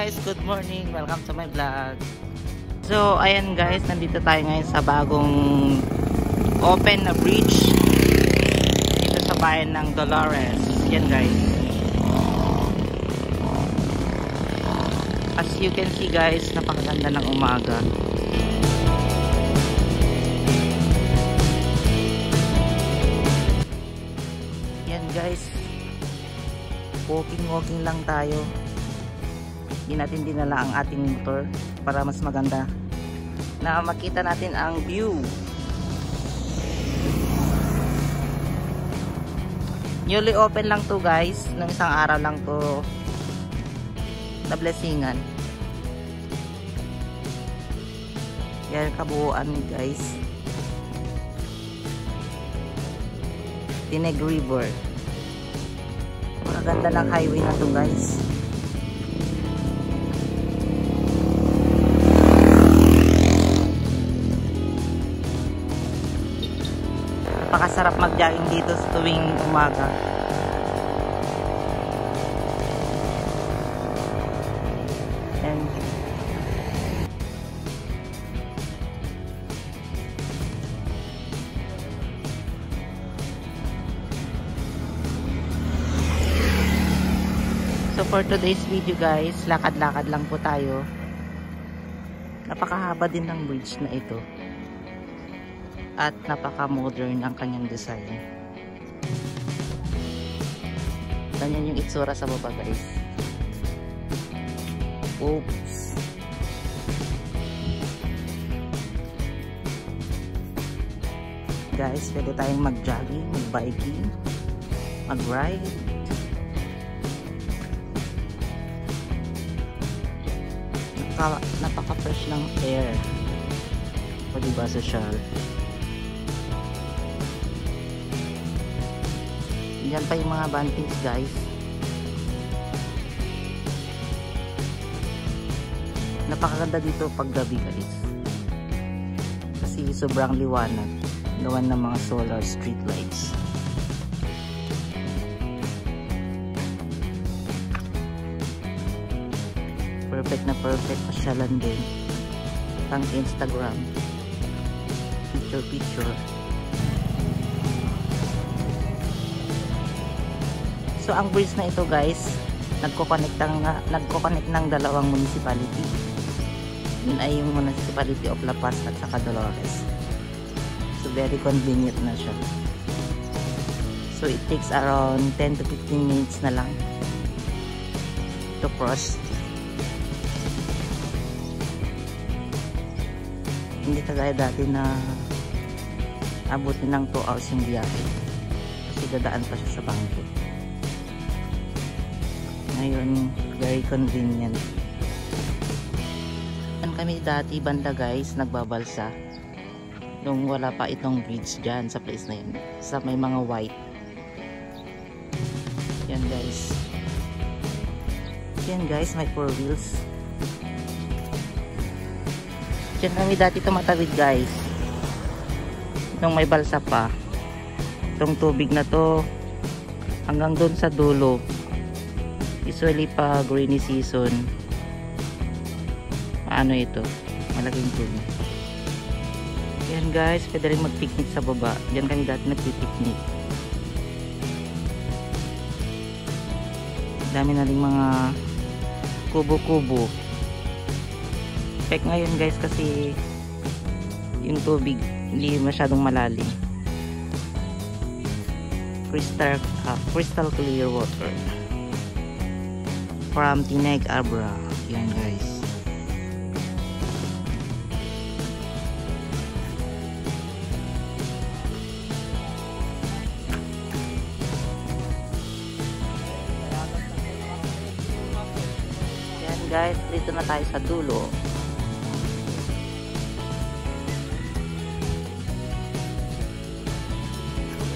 guys, good morning. Welcome to my vlog. So, ayan guys, nandito tayo ngayon sa bagong open na bridge dito sa bayan ng Dolores. Yan guys. As you can see guys, napakaganda ng umaga. Yan guys. Walking lang tayo. Hindi natin dinala ang ating motor para mas maganda na makita natin ang view. Newly open lang to guys, nung isang araw lang to na blessingan. Yan kabuuan guys. Tineg River. Maganda ng highway na to guys. Napakasarap mag-jogging dito sa tuwing umaga. And so for today's video guys, lakad-lakad lang po tayo. Napakahaba din ng bridge na ito. At napaka-modern ang kanyang design. Ganyan yung itsura sa baba guys. Oops. Guys, pwede tayong mag-jogging, mag-biking, mag-ride. Napaka-fresh ng air. O diba social? Yan pa yung mga bantings guys. Napakaganda dito pag gabi guys. Kasi sobrang liwanag. Gawan ng mga solar street lights. Perfect na perfect. Pasyalan din. Pang Instagram. Picture. So ang bridge na ito guys, nagko-connect ng dalawang municipality. Yun ay yung municipality of La Paz at saka Dolores. So very convenient na siya. So it takes around 10 to 15 minutes na lang to cross. Hindi kagaya dati na abutin ng 2 hours yung biyahe. Kasi dadaan pa siya sa bangko. Ngayon, very convenient. Yan kami dati banda guys, nagbabalsa. Nung wala pa itong bridge dyan sa place na yun. Sa may mga white. Yan guys. Yan guys, may 4 wheels. Yan kami dati tumatawid guys. Nung may balsa pa. Itong tubig na to hanggang doon sa dulo. Usually pag rainy season, ano ito, malaking tubig. Yan guys, pwede rin mag-picnic sa baba. Diyan kami dati nag-picnic. Dami na rin mga kubo-kubo. Pek ngayon guys kasi yung tubig hindi masyadong malalim. Crystal clear water from Tineg Abra. Yan guys. Yan guys, dito na tayo sa dulo.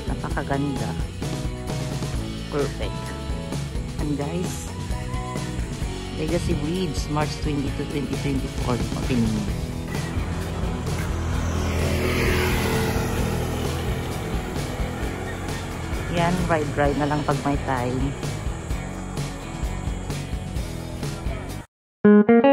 Napakaganda. Perfect. And guys, Legacy Bridge, March 20 to 2024. Opening. Yan, ride na lang pag may time. Bye.